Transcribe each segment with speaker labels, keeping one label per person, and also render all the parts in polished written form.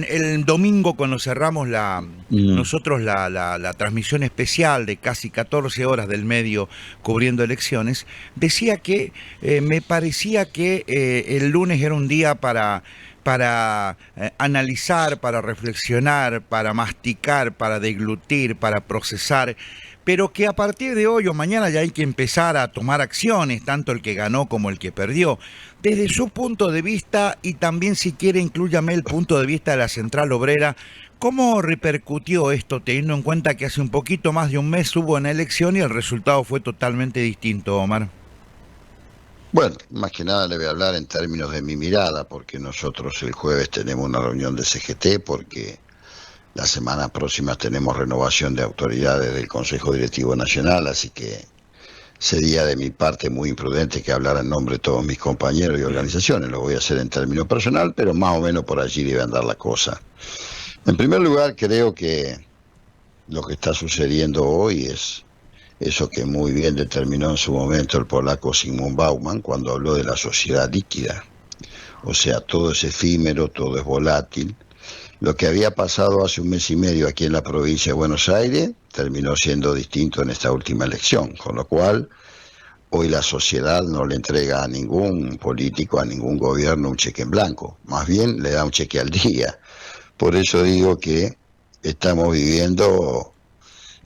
Speaker 1: el domingo cuando cerramos
Speaker 2: Mm.
Speaker 1: nosotros la transmisión especial de casi 14 horas del medio cubriendo elecciones, decía que me parecía que el lunes era un día para analizar, para reflexionar, para masticar, para deglutir, para procesar, pero que a partir de hoy o mañana ya hay que empezar a tomar acciones, tanto el que ganó como el que perdió. Desde su punto de vista, y también si quiere inclúyame el punto de vista de la Central Obrera, ¿cómo repercutió esto teniendo en cuenta que hace un poquito más de un mes hubo una elección y el resultado fue totalmente distinto, Omar?
Speaker 2: Bueno, más que nada le voy a hablar en términos de mi mirada, porque nosotros el jueves tenemos una reunión de CGT, porque la semana próxima tenemos renovación de autoridades del Consejo Directivo Nacional, así que sería de mi parte muy imprudente que hablara en nombre de todos mis compañeros y organizaciones. Lo voy a hacer en términos personal, pero más o menos por allí debe andar la cosa. En primer lugar, creo que lo que está sucediendo hoy es eso que muy bien determinó en su momento el polaco Zygmunt Bauman cuando habló de la sociedad líquida. O sea, todo es efímero, todo es volátil. Lo que había pasado hace un mes y medio aquí en la provincia de Buenos Aires terminó siendo distinto en esta última elección, con lo cual hoy la sociedad no le entrega a ningún político, a ningún gobierno un cheque en blanco, más bien le da un cheque al día. Por eso digo que estamos viviendo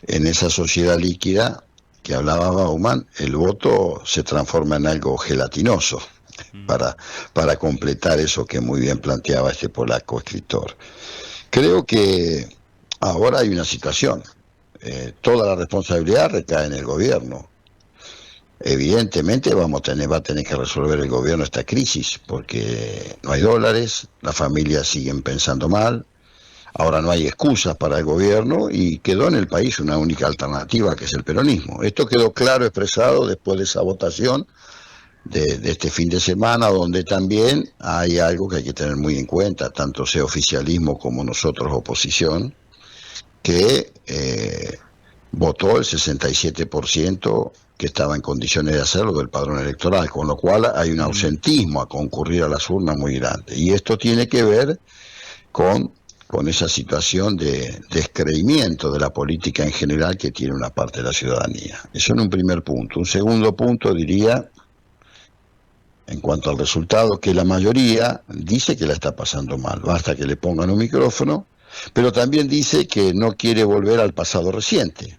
Speaker 2: en esa sociedad líquida que hablaba Bauman, el voto se transforma en algo gelatinoso para, para completar eso que muy bien planteaba este polaco escritor. Creo que ahora hay una situación, toda la responsabilidad recae en el gobierno. Evidentemente va a tener que resolver el gobierno esta crisis, porque no hay dólares, las familias siguen pensando mal, ahora no hay excusas para el gobierno y quedó en el país una única alternativa, que es el peronismo. Esto quedó claro expresado después de esa votación de este fin de semana, donde también hay algo que hay que tener muy en cuenta, tanto sea oficialismo como nosotros oposición, que votó el 67% que estaba en condiciones de hacerlo del padrón electoral, con lo cual hay un ausentismo a concurrir a las urnas muy grande. Y esto tiene que ver con esa situación de descreimiento de la política en general que tiene una parte de la ciudadanía. Eso en un primer punto. Un segundo punto diría, en cuanto al resultado, que la mayoría dice que la está pasando mal, basta que le pongan un micrófono, pero también dice que no quiere volver al pasado reciente.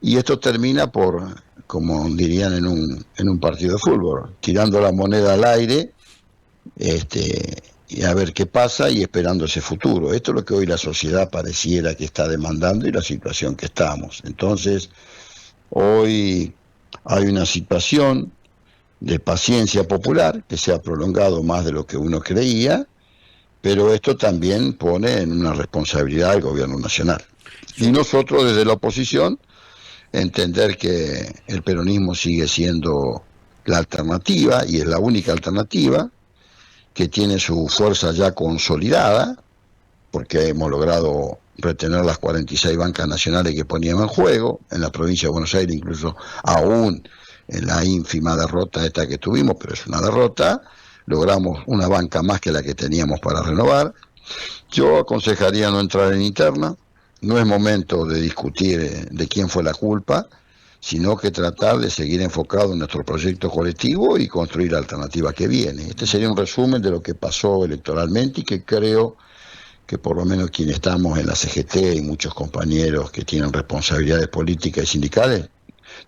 Speaker 2: Y esto termina por, como dirían en un partido de fútbol, tirando la moneda al aire, y a ver qué pasa y esperando ese futuro. Esto es lo que hoy la sociedad pareciera que está demandando y la situación que estamos. Entonces, hoy hay una situación de paciencia popular que se ha prolongado más de lo que uno creía, pero esto también pone en una responsabilidad al gobierno nacional. Y nosotros desde la oposición entender que el peronismo sigue siendo la alternativa y es la única alternativa, que tiene su fuerza ya consolidada, porque hemos logrado retener las 46 bancas nacionales que poníamos en juego, en la provincia de Buenos Aires incluso aún en la ínfima derrota esta que tuvimos, pero es una derrota, logramos una banca más que la que teníamos para renovar. Yo aconsejaría no entrar en interna, no es momento de discutir de quién fue la culpa, sino que tratar de seguir enfocado en nuestro proyecto colectivo y construir la alternativa que viene. Este sería un resumen de lo que pasó electoralmente y que creo que por lo menos quienes estamos en la CGT y muchos compañeros que tienen responsabilidades políticas y sindicales,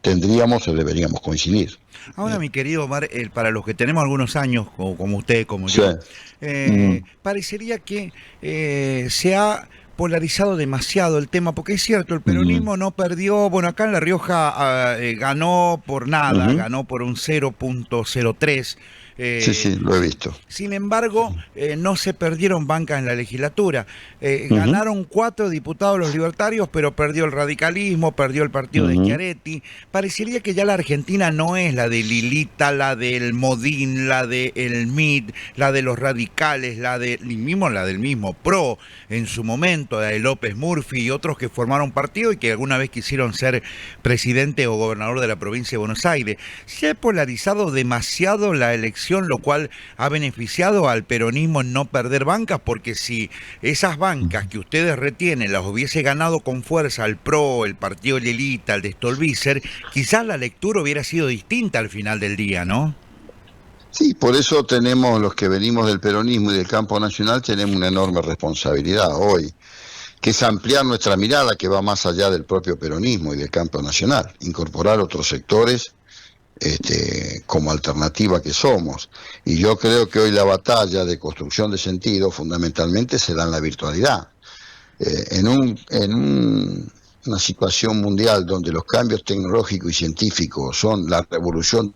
Speaker 2: tendríamos o deberíamos coincidir.
Speaker 1: Ahora, mi querido Omar, para los que tenemos algunos años, como usted, como
Speaker 2: Sí.
Speaker 1: yo, parecería que se ha polarizado demasiado el tema, porque es cierto, el peronismo no perdió, bueno, acá en La Rioja ganó por nada, ganó por un 0.03.
Speaker 2: Sí, sí, lo he visto.
Speaker 1: Sin embargo, no se perdieron bancas en la legislatura. Ganaron 4 diputados los libertarios, pero perdió el radicalismo, perdió el partido de Schiaretti. Parecería que ya la Argentina no es la de Lilita, la del Modín, la del MID, la de los radicales, la del mismo PRO en su momento, la de López Murphy y otros que formaron partido y que alguna vez quisieron ser presidente o gobernador de la provincia de Buenos Aires. Se ha polarizado demasiado la elección elección, lo cual ha beneficiado al peronismo en no perder bancas, porque si esas bancas que ustedes retienen las hubiese ganado con fuerza el PRO, el Partido Lelita, el de Stolbizer, quizás la lectura hubiera sido distinta al final del día, ¿no?
Speaker 2: Sí, por eso tenemos, los que venimos del peronismo y del campo nacional, tenemos una enorme responsabilidad hoy, que es ampliar nuestra mirada, que va más allá del propio peronismo y del campo nacional, incorporar otros sectores como alternativa que somos. Y yo creo que hoy la batalla de construcción de sentido fundamentalmente se da en la virtualidad. Una situación mundial donde los cambios tecnológicos y científicos son la revolución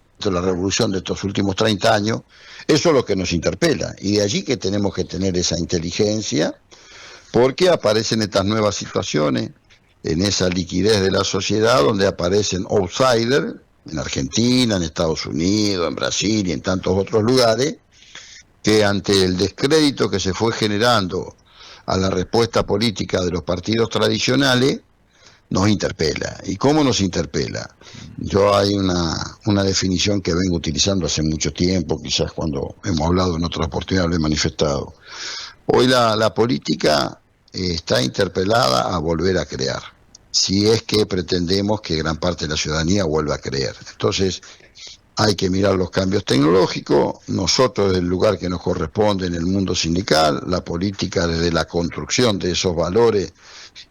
Speaker 2: de estos últimos 30 años, eso es lo que nos interpela. Y de allí que tenemos que tener esa inteligencia, porque aparecen estas nuevas situaciones, en esa liquidez de la sociedad, donde aparecen outsiders, en Argentina, en Estados Unidos, en Brasil y en tantos otros lugares, que ante el descrédito que se fue generando a la respuesta política de los partidos tradicionales, nos interpela. ¿Y cómo nos interpela? Yo hay una definición que vengo utilizando hace mucho tiempo, quizás cuando hemos hablado en otra oportunidad lo he manifestado. Hoy la política está interpelada a volver a crear, si es que pretendemos que gran parte de la ciudadanía vuelva a creer. Entonces, hay que mirar los cambios tecnológicos, nosotros desde el lugar que nos corresponde en el mundo sindical, la política desde la construcción de esos valores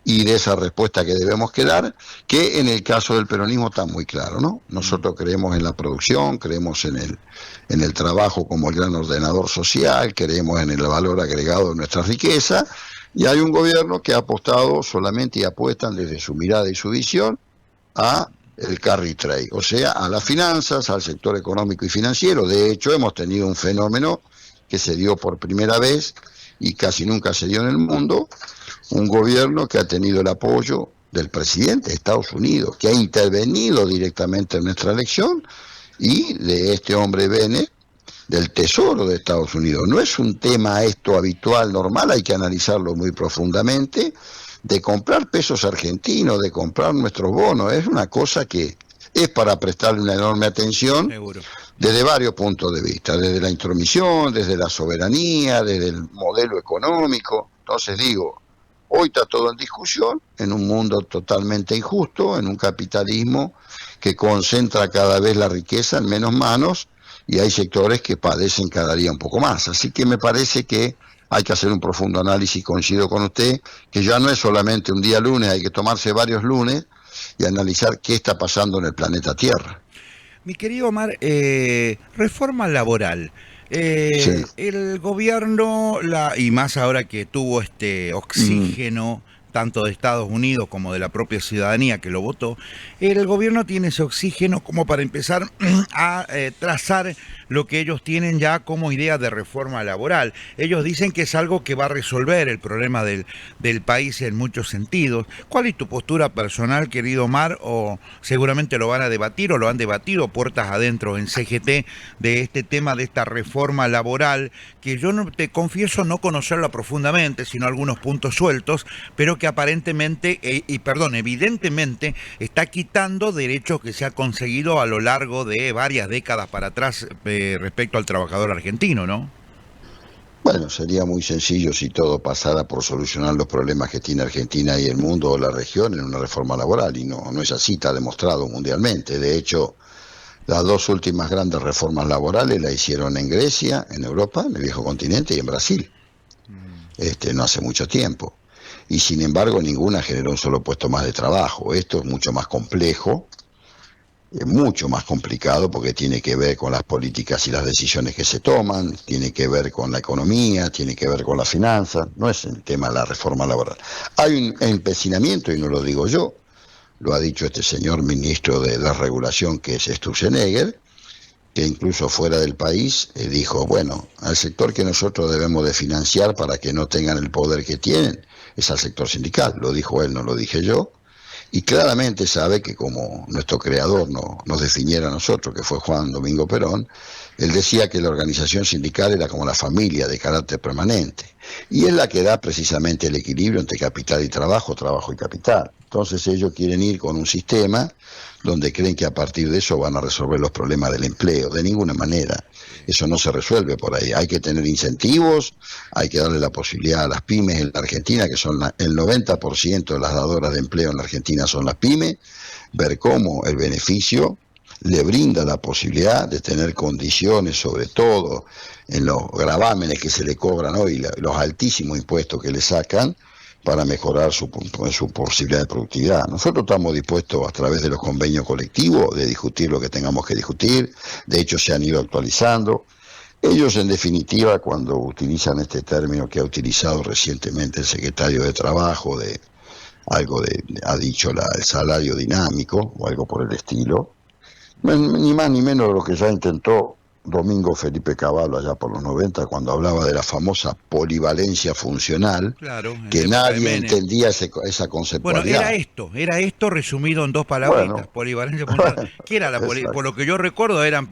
Speaker 2: y de esa respuesta que debemos dar, que en el caso del peronismo está muy claro, ¿no? Nosotros creemos en la producción, creemos en el trabajo como el gran ordenador social, creemos en el valor agregado de nuestra riqueza, y hay un gobierno que ha apostado solamente y apuestan desde su mirada y su visión a el carry trade, o sea, a las finanzas, al sector económico y financiero. De hecho, hemos tenido un fenómeno que se dio por primera vez y casi nunca se dio en el mundo, un gobierno que ha tenido el apoyo del presidente de Estados Unidos, que ha intervenido directamente en nuestra elección, y de este hombre Bennett, del Tesoro de Estados Unidos. No es un tema esto habitual, normal, hay que analizarlo muy profundamente, de comprar pesos argentinos, de comprar nuestros bonos, es una cosa que es para prestarle una enorme atención.
Speaker 1: Seguro.
Speaker 2: Desde varios puntos de vista, desde la intromisión, desde la soberanía, desde el modelo económico. Entonces digo, hoy está todo en discusión, en un mundo totalmente injusto, en un capitalismo que concentra cada vez la riqueza en menos manos, y hay sectores que padecen cada día un poco más. Así que me parece que hay que hacer un profundo análisis, coincido con usted, que ya no es solamente un día lunes, hay que tomarse varios lunes y analizar qué está pasando en el planeta Tierra.
Speaker 1: Mi querido Omar, reforma laboral.
Speaker 2: Sí.
Speaker 1: El gobierno, y más ahora que tuvo este oxígeno, tanto de Estados Unidos como de la propia ciudadanía que lo votó, el gobierno tiene ese oxígeno como para empezar a trazar lo que ellos tienen ya como idea de reforma laboral. Ellos dicen que es algo que va a resolver el problema del país en muchos sentidos. ¿Cuál es tu postura personal, querido Omar? O seguramente lo van a debatir o lo han debatido puertas adentro en CGT de este tema, de esta reforma laboral, que yo no, te confieso no conocerla profundamente, sino algunos puntos sueltos, pero que aparentemente, evidentemente, está quitando derechos que se ha conseguido a lo largo de varias décadas para atrás respecto al trabajador argentino, ¿no?
Speaker 2: Bueno, sería muy sencillo si todo pasara por solucionar los problemas que tiene Argentina y el mundo o la región en una reforma laboral, y no es así, está demostrado mundialmente. De hecho, las dos últimas grandes reformas laborales las hicieron en Grecia, en Europa, en el viejo continente, y en Brasil, no hace mucho tiempo. Y sin embargo ninguna generó un solo puesto más de trabajo. Esto es mucho más complejo, es mucho más complicado, porque tiene que ver con las políticas y las decisiones que se toman, tiene que ver con la economía, tiene que ver con las finanzas, no es el tema de la reforma laboral. Hay un empecinamiento, y no lo digo yo, lo ha dicho este señor ministro de la regulación, que es Sturzenegger, que incluso fuera del país dijo, bueno, al sector que nosotros debemos de financiar para que no tengan el poder que tienen es al sector sindical. Lo dijo él, no lo dije yo, y claramente sabe que como nuestro creador nos definiera a nosotros, que fue Juan Domingo Perón, Él decía que la organización sindical era como la familia de carácter permanente y es la que da precisamente el equilibrio entre capital y trabajo, trabajo y capital. Entonces ellos quieren ir con un sistema donde creen que a partir de eso van a resolver los problemas del empleo. De ninguna manera. Eso no se resuelve por ahí. Hay que tener incentivos, hay que darle la posibilidad a las pymes en la Argentina, que son el 90% de las dadoras de empleo en la Argentina son las pymes, ver cómo el beneficio le brinda la posibilidad de tener condiciones, sobre todo en los gravámenes que se le cobran hoy, los altísimos impuestos que le sacan, para mejorar su posibilidad de productividad. Nosotros estamos dispuestos a través de los convenios colectivos de discutir lo que tengamos que discutir, de hecho se han ido actualizando. Ellos en definitiva cuando utilizan este término que ha utilizado recientemente el secretario de Trabajo, ha dicho el salario dinámico o algo por el estilo, ni más ni menos de lo que ya intentó Domingo Felipe Cavallo allá por los 90 cuando hablaba de la famosa polivalencia funcional,
Speaker 1: claro,
Speaker 2: que nadie entendía esa conceptualidad.
Speaker 1: Bueno, era esto resumido en dos palabritas, polivalencia funcional. ¿Qué era por lo que yo recuerdo eran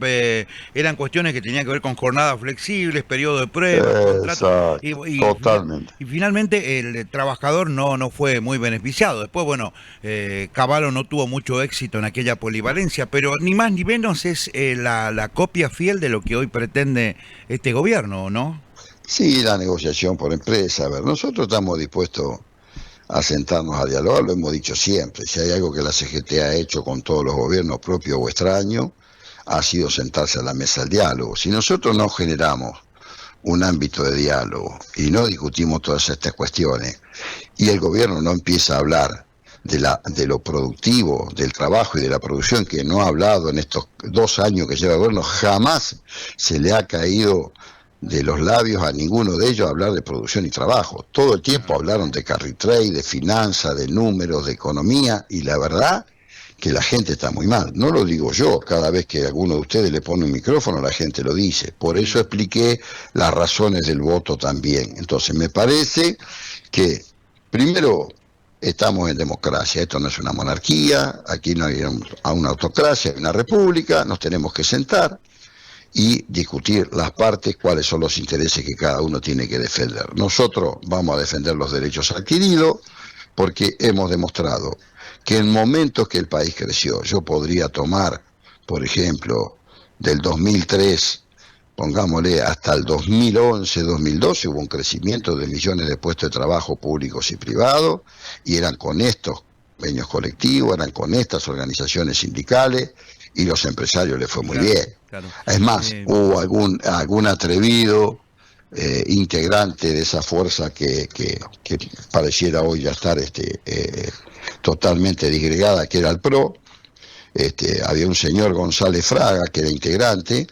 Speaker 1: cuestiones que tenían que ver con jornadas flexibles, periodo de prueba, contratos,
Speaker 2: totalmente.
Speaker 1: Y finalmente el trabajador no fue muy beneficiado. Después, bueno, Cavallo no tuvo mucho éxito en aquella polivalencia, pero ni más ni menos es la copia fiel de lo que hoy pretende este gobierno, ¿no?
Speaker 2: Sí, la negociación por empresa. A ver, nosotros estamos dispuestos a sentarnos a dialogar, lo hemos dicho siempre. Si hay algo que la CGT ha hecho con todos los gobiernos propios o extraños, ha sido sentarse a la mesa del diálogo. Si nosotros no generamos un ámbito de diálogo y no discutimos todas estas cuestiones, y el gobierno no empieza a hablar de lo productivo, del trabajo y de la producción, que no ha hablado en estos 2 años que lleva el gobierno, jamás se le ha caído de los labios a ninguno de ellos hablar de producción y trabajo. Todo el tiempo hablaron de carry trade, de finanzas, de números, de economía, y la verdad que la gente está muy mal. No lo digo yo, cada vez que alguno de ustedes le pone un micrófono la gente lo dice. Por eso expliqué las razones del voto también. Entonces me parece que primero estamos en democracia, esto no es una monarquía, aquí no hay una autocracia, hay una república, nos tenemos que sentar y discutir las partes, cuáles son los intereses que cada uno tiene que defender. Nosotros vamos a defender los derechos adquiridos porque hemos demostrado que en momentos que el país creció, yo podría tomar, por ejemplo, del 2003, pongámosle hasta el 2011, 2012, hubo un crecimiento de millones de puestos de trabajo públicos y privados, y eran con estos convenios colectivos, eran con estas organizaciones sindicales, y los empresarios les fue muy bien. Claro. Es más, hubo algún atrevido integrante de esa fuerza que pareciera hoy ya estar totalmente disgregada, que era el PRO. Había un señor González Fraga, que era integrante,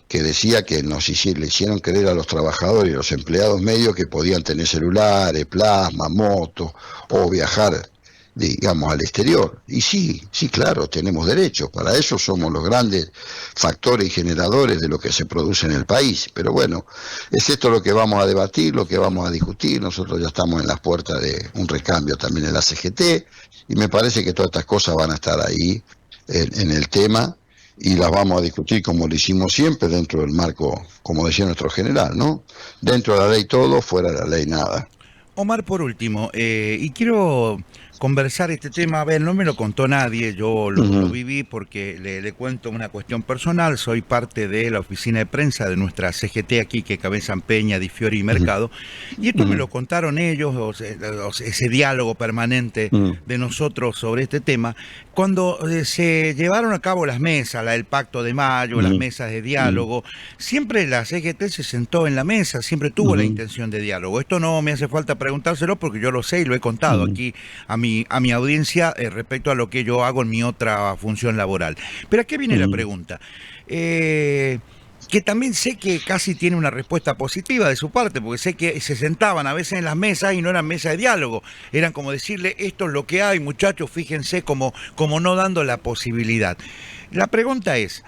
Speaker 2: que decía que le hicieron creer a los trabajadores y los empleados medios que podían tener celulares, plasma, motos o viajar, digamos, al exterior. Y sí, claro, tenemos derechos, para eso somos los grandes factores y generadores de lo que se produce en el país. Pero bueno, es esto lo que vamos a debatir, lo que vamos a discutir. Nosotros ya estamos en las puertas de un recambio también en la CGT, y me parece que todas estas cosas van a estar ahí en el tema, y las vamos a discutir como lo hicimos siempre, dentro del marco, como decía nuestro general, ¿no? Dentro de la ley todo, fuera de la ley nada.
Speaker 1: Omar, por último, y quiero conversar este tema, a ver, no me lo contó nadie, yo lo viví porque le cuento una cuestión personal, soy parte de la oficina de prensa de nuestra CGT aquí, que cabezan Peña, Di Fiori y Mercado, y esto me lo contaron ellos, ese diálogo permanente de nosotros sobre este tema, cuando se llevaron a cabo las mesas, el Pacto de Mayo, las mesas de diálogo, siempre la CGT se sentó en la mesa, siempre tuvo la intención de diálogo. Esto no me hace falta preguntárselo porque yo lo sé y lo he contado aquí a mi audiencia respecto a lo que yo hago en mi otra función laboral. Pero ¿a qué viene la pregunta? Que también sé que casi tiene una respuesta positiva de su parte, porque sé que se sentaban a veces en las mesas y no eran mesas de diálogo, eran como decirle, esto es lo que hay, muchachos, fíjense, como no dando la posibilidad. La pregunta es,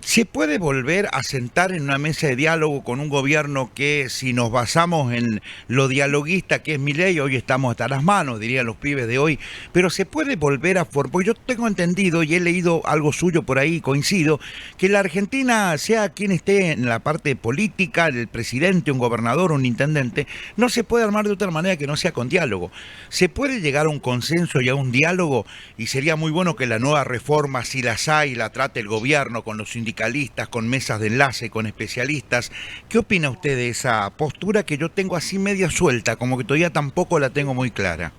Speaker 1: ¿Se puede volver a sentar en una mesa de diálogo con un gobierno que, si nos basamos en lo dialoguista que es Milei, hoy estamos hasta las manos, dirían los pibes de hoy, pero se puede volver a formar? Porque yo tengo entendido y he leído algo suyo por ahí, coincido, que la Argentina, sea quien esté en la parte política, el presidente, un gobernador, un intendente, no se puede armar de otra manera que no sea con diálogo. Se puede llegar a un consenso y a un diálogo, y sería muy bueno que la nueva reforma, si las hay, la trate el gobierno con los sindicalistas, con mesas de enlace, con especialistas. ¿Qué opina usted de esa postura que yo tengo así media suelta, como que todavía tampoco la tengo muy clara?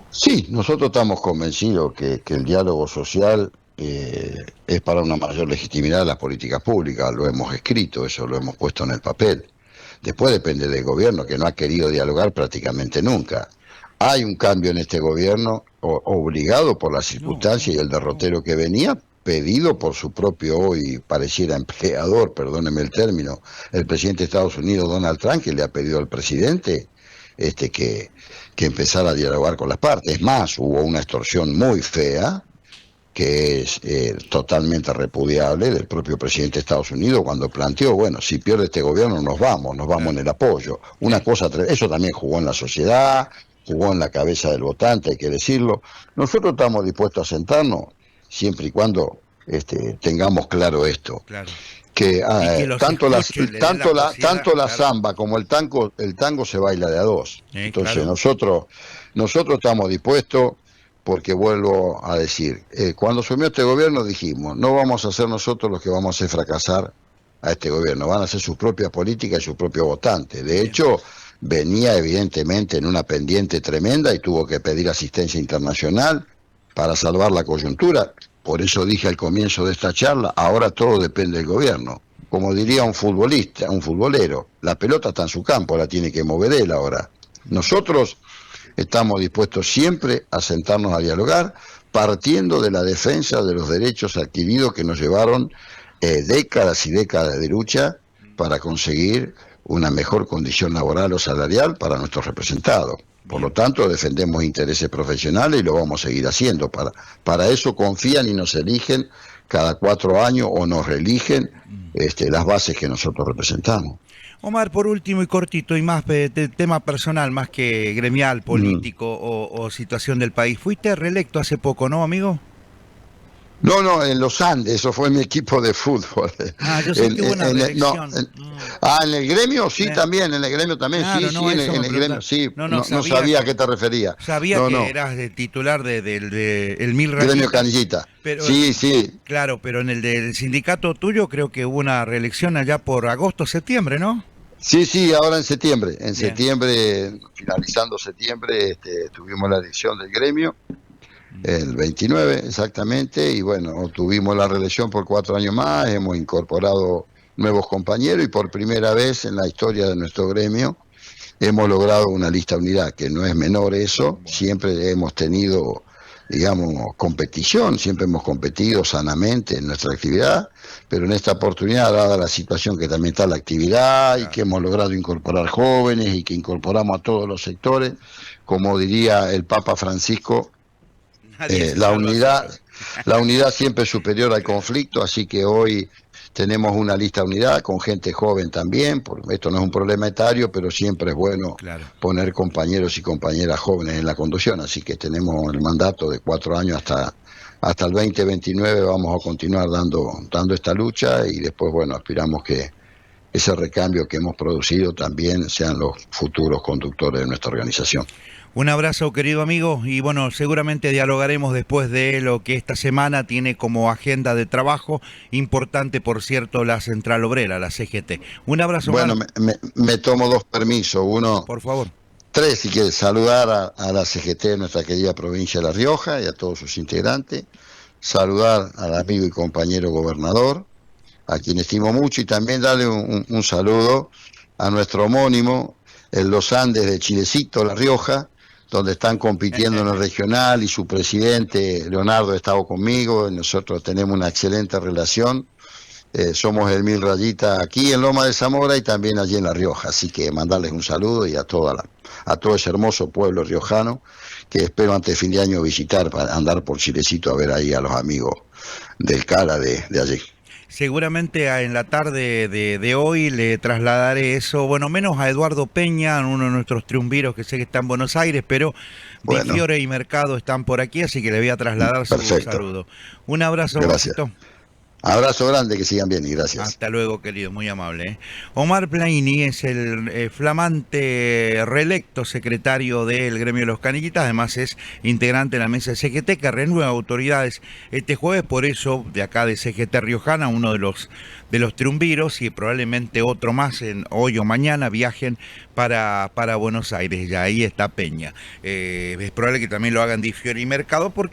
Speaker 2: Sí, nosotros estamos convencidos que el diálogo social es para una mayor legitimidad de las políticas públicas. Lo hemos escrito, eso lo hemos puesto en el papel. Después depende del gobierno, que no ha querido dialogar prácticamente nunca. Hay un cambio en este gobierno obligado por las circunstancias y el derrotero que venía, pedido por su propio, hoy pareciera empleador, perdóneme el término, el presidente de Estados Unidos, Donald Trump, que le ha pedido al presidente que empezara a dialogar con las partes. Es más, hubo una extorsión muy fea, que es totalmente repudiable, del propio presidente de Estados Unidos, cuando planteó, bueno, si pierde este gobierno nos vamos en el apoyo. Una cosa, eso también jugó en la sociedad, jugó en la cabeza del votante, hay que decirlo. Nosotros estamos dispuestos a sentarnos, siempre y cuando tengamos claro esto.
Speaker 1: Claro.
Speaker 2: Que tanto la
Speaker 1: claro,
Speaker 2: samba como el tango se baila de a dos. Entonces
Speaker 1: claro.
Speaker 2: nosotros estamos dispuestos, porque vuelvo a decir, cuando asumió este gobierno dijimos, no vamos a ser nosotros los que vamos a hacer fracasar a este gobierno, van a hacer sus propias políticas y sus propios votantes. De hecho, venía evidentemente en una pendiente tremenda y tuvo que pedir asistencia internacional para salvar la coyuntura. Por eso dije al comienzo de esta charla, ahora todo depende del gobierno. Como diría un futbolista, un futbolero, la pelota está en su campo, la tiene que mover él ahora. Nosotros estamos dispuestos siempre a sentarnos a dialogar, partiendo de la defensa de los derechos adquiridos que nos llevaron décadas y décadas de lucha para conseguir una mejor condición laboral o salarial para nuestros representados. Por lo tanto, defendemos intereses profesionales y lo vamos a seguir haciendo. Para eso confían y nos eligen cada 4 años o nos reeligen las bases que nosotros representamos.
Speaker 1: Omar, por último y cortito, y más de tema personal, más que gremial, político o situación del país. Fuiste reelecto hace poco, ¿no, amigo?
Speaker 2: No, en los Andes, eso fue mi equipo de fútbol.
Speaker 1: Yo sé que hubo una reelección.
Speaker 2: En el gremio sí, también, en el gremio también,
Speaker 1: claro,
Speaker 2: sí,
Speaker 1: no,
Speaker 2: sí, en el gremio sí. No sabía a qué te referías.
Speaker 1: Sabía que eras de titular del Mil Rayita.
Speaker 2: Gremio Canillita.
Speaker 1: Pero,
Speaker 2: sí.
Speaker 1: Claro, pero en el del sindicato tuyo creo que hubo una reelección allá por agosto, septiembre, ¿no?
Speaker 2: Sí, ahora en septiembre. Septiembre, finalizando septiembre, tuvimos la elección del gremio. El 29 exactamente, y bueno, tuvimos la reelección por 4 años más, hemos incorporado nuevos compañeros y por primera vez en la historia de nuestro gremio hemos logrado una lista de unidad, que no es menor eso. Siempre hemos tenido, digamos, competición, siempre hemos competido sanamente en nuestra actividad, pero en esta oportunidad, dada la situación que también está la actividad y que hemos logrado incorporar jóvenes y que incorporamos a todos los sectores, como diría el Papa Francisco, la unidad siempre es superior al conflicto, así que hoy tenemos una lista de unidad con gente joven también, porque esto no es un problema etario, pero siempre es bueno poner compañeros y compañeras jóvenes en la conducción, así que tenemos el mandato de 4 años hasta el 2029, vamos a continuar dando esta lucha y después, bueno, aspiramos que ese recambio que hemos producido también sean los futuros conductores de nuestra organización.
Speaker 1: Un abrazo, querido amigo, y bueno, seguramente dialogaremos después de lo que esta semana tiene como agenda de trabajo importante, por cierto, la Central Obrera, la CGT. Un abrazo.
Speaker 2: Bueno, me tomo 2 permisos. Uno,
Speaker 1: por favor.
Speaker 2: 3, si quieres, saludar a la CGT de nuestra querida provincia de La Rioja y a todos sus integrantes. Saludar al amigo y compañero gobernador, a quien estimo mucho, y también darle un saludo a nuestro homónimo, en los Andes de Chilecito, La Rioja, donde están compitiendo en el regional, y su presidente, Leonardo, ha estado conmigo, y nosotros tenemos una excelente relación. Somos el Mil Rayita aquí en Loma de Zamora y también allí en La Rioja, así que mandarles un saludo y a todo ese hermoso pueblo riojano, que espero antes de fin de año visitar, para andar por Chilecito a ver ahí a los amigos del CARA de allí.
Speaker 1: Seguramente en la tarde de hoy le trasladaré eso, bueno, menos a Eduardo Peña, uno de nuestros triunviros que sé que está en Buenos Aires, pero Di
Speaker 2: Bueno,
Speaker 1: Fiore y Mercado están por aquí, así que le voy a trasladar su
Speaker 2: perfecto.
Speaker 1: saludo. Un abrazo,
Speaker 2: Gracias.
Speaker 1: Jorgito.
Speaker 2: Abrazo grande, que sigan bien y gracias.
Speaker 1: Hasta luego, querido, muy amable. Omar Plaini es el flamante reelecto secretario del gremio de los canillitas, además es integrante de la mesa de CGT que renueva autoridades este jueves, por eso de acá de CGT Riojana, uno de los triunviros y probablemente otro más en hoy o mañana viajen para Buenos Aires, ya ahí está Peña. Es probable que también lo hagan Di Fiore y Mercado porque